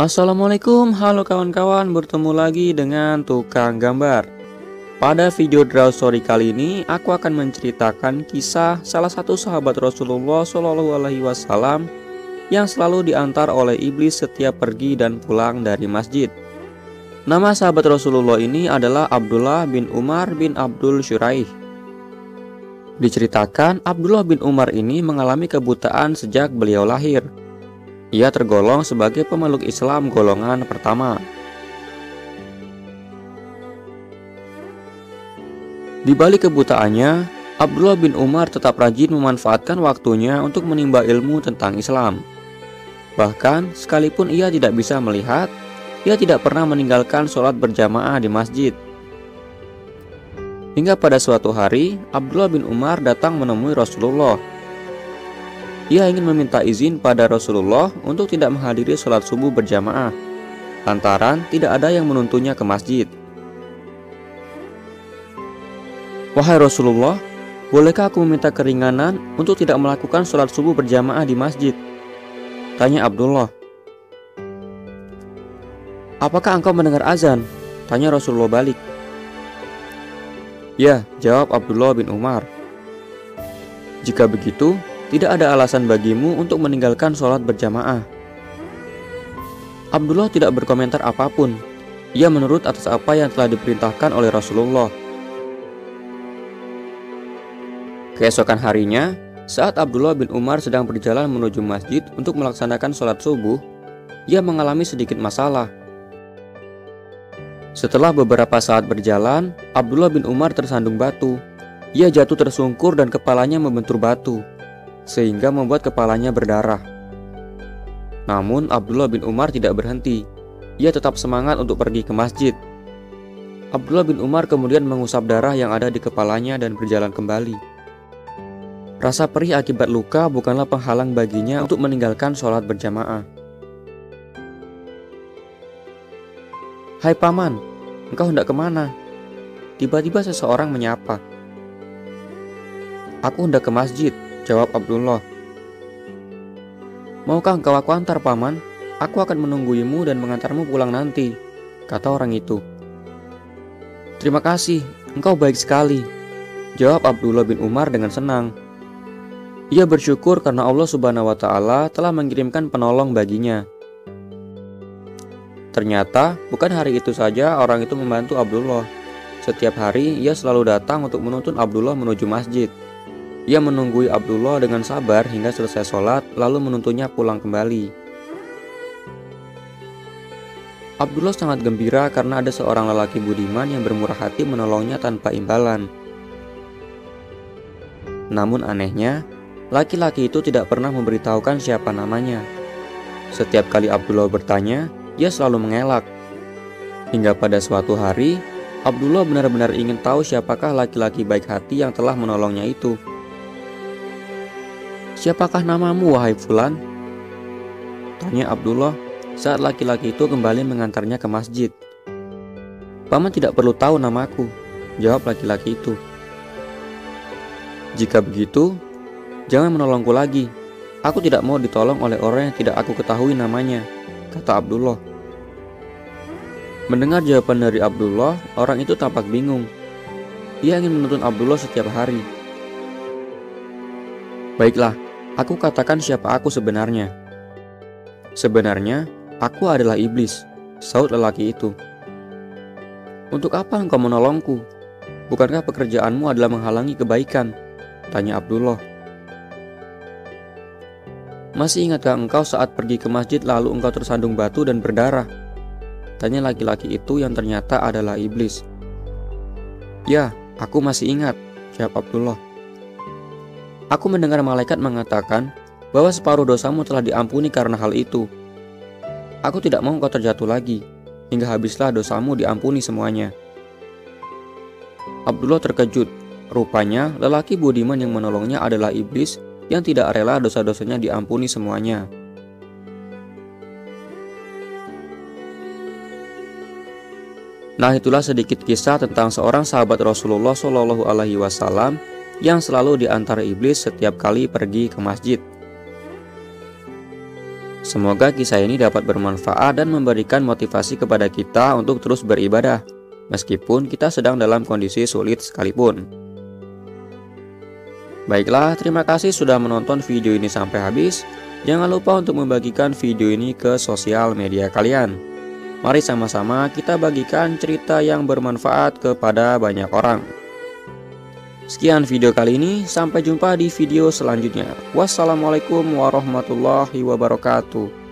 Assalamualaikum, halo kawan-kawan, bertemu lagi dengan Tukang Gambar. Pada video Draw Story kali ini, aku akan menceritakan kisah salah satu sahabat Rasulullah SAW yang selalu diantar oleh iblis setiap pergi dan pulang dari masjid. Nama sahabat Rasulullah ini adalah Abdullah bin Umar bin Abdul Syuraih. Diceritakan, Abdullah bin Umar ini mengalami kebutaan sejak beliau lahir. Ia tergolong sebagai pemeluk Islam golongan pertama. Di balik kebutaannya, Abdullah bin Umar tetap rajin memanfaatkan waktunya untuk menimba ilmu tentang Islam. Bahkan, sekalipun ia tidak bisa melihat, ia tidak pernah meninggalkan sholat berjamaah di masjid. Hingga pada suatu hari, Abdullah bin Umar datang menemui Rasulullah. Ia ingin meminta izin pada Rasulullah untuk tidak menghadiri sholat subuh berjamaah, lantaran tidak ada yang menuntunnya ke masjid. "Wahai Rasulullah, bolehkah aku meminta keringanan untuk tidak melakukan sholat subuh berjamaah di masjid?" tanya Abdullah. "Apakah engkau mendengar azan?" tanya Rasulullah balik. "Ya," jawab Abdullah bin Umar. "Jika begitu, tidak ada alasan bagimu untuk meninggalkan sholat berjamaah." Abdullah tidak berkomentar apapun. Ia menurut atas apa yang telah diperintahkan oleh Rasulullah. Keesokan harinya, saat Abdullah bin Umar sedang berjalan menuju masjid untuk melaksanakan sholat subuh, ia mengalami sedikit masalah. Setelah beberapa saat berjalan, Abdullah bin Umar tersandung batu. Ia jatuh tersungkur dan kepalanya membentur batu, sehingga membuat kepalanya berdarah. Namun Abdullah bin Umar tidak berhenti. Ia tetap semangat untuk pergi ke masjid. Abdullah bin Umar kemudian mengusap darah yang ada di kepalanya dan berjalan kembali. Rasa perih akibat luka bukanlah penghalang baginya untuk meninggalkan sholat berjamaah. "Hai paman, engkau hendak kemana?" Tiba-tiba seseorang menyapa. "Aku hendak ke masjid," jawab Abdullah. "Maukah engkau aku antar, paman? Aku akan menungguimu dan mengantarmu pulang nanti," kata orang itu. "Terima kasih, engkau baik sekali," jawab Abdullah bin Umar dengan senang. Ia bersyukur karena Allah Subhanahu wa Ta'ala telah mengirimkan penolong baginya. Ternyata bukan hari itu saja orang itu membantu Abdullah. Setiap hari ia selalu datang untuk menuntun Abdullah menuju masjid. Ia menunggui Abdullah dengan sabar hingga selesai sholat, lalu menuntunnya pulang kembali. Abdullah sangat gembira karena ada seorang lelaki budiman yang bermurah hati menolongnya tanpa imbalan. Namun anehnya, laki-laki itu tidak pernah memberitahukan siapa namanya. Setiap kali Abdullah bertanya, ia selalu mengelak. Hingga pada suatu hari, Abdullah benar-benar ingin tahu siapakah laki-laki baik hati yang telah menolongnya itu. "Siapakah namamu, wahai fulan?" tanya Abdullah saat laki-laki itu kembali mengantarnya ke masjid. "Paman tidak perlu tahu namaku," jawab laki-laki itu. "Jika begitu, jangan menolongku lagi. Aku tidak mau ditolong oleh orang yang tidak aku ketahui namanya," kata Abdullah. Mendengar jawaban dari Abdullah, orang itu tampak bingung. Ia ingin menuntun Abdullah setiap hari. "Baiklah, aku katakan siapa aku sebenarnya." "Sebenarnya, aku adalah iblis," sahut lelaki itu. "Untuk apa engkau menolongku? Bukankah pekerjaanmu adalah menghalangi kebaikan?" tanya Abdullah. "Masih ingatkah engkau saat pergi ke masjid lalu engkau tersandung batu dan berdarah?" tanya laki-laki itu yang ternyata adalah iblis. "Ya, aku masih ingat," jawab Abdullah. "Aku mendengar malaikat mengatakan bahwa separuh dosamu telah diampuni karena hal itu. Aku tidak mau engkau terjatuh lagi, hingga habislah dosamu diampuni semuanya." Abdullah terkejut. Rupanya lelaki budiman yang menolongnya adalah iblis yang tidak rela dosa-dosanya diampuni semuanya. Nah, itulah sedikit kisah tentang seorang sahabat Rasulullah SAW yang selalu diantar iblis setiap kali pergi ke masjid. Semoga kisah ini dapat bermanfaat dan memberikan motivasi kepada kita untuk terus beribadah, meskipun kita sedang dalam kondisi sulit sekalipun. Baiklah, terima kasih sudah menonton video ini sampai habis. Jangan lupa untuk membagikan video ini ke sosial media kalian. Mari sama-sama kita bagikan cerita yang bermanfaat kepada banyak orang. Sekian video kali ini, sampai jumpa di video selanjutnya. Wassalamualaikum warahmatullahi wabarakatuh.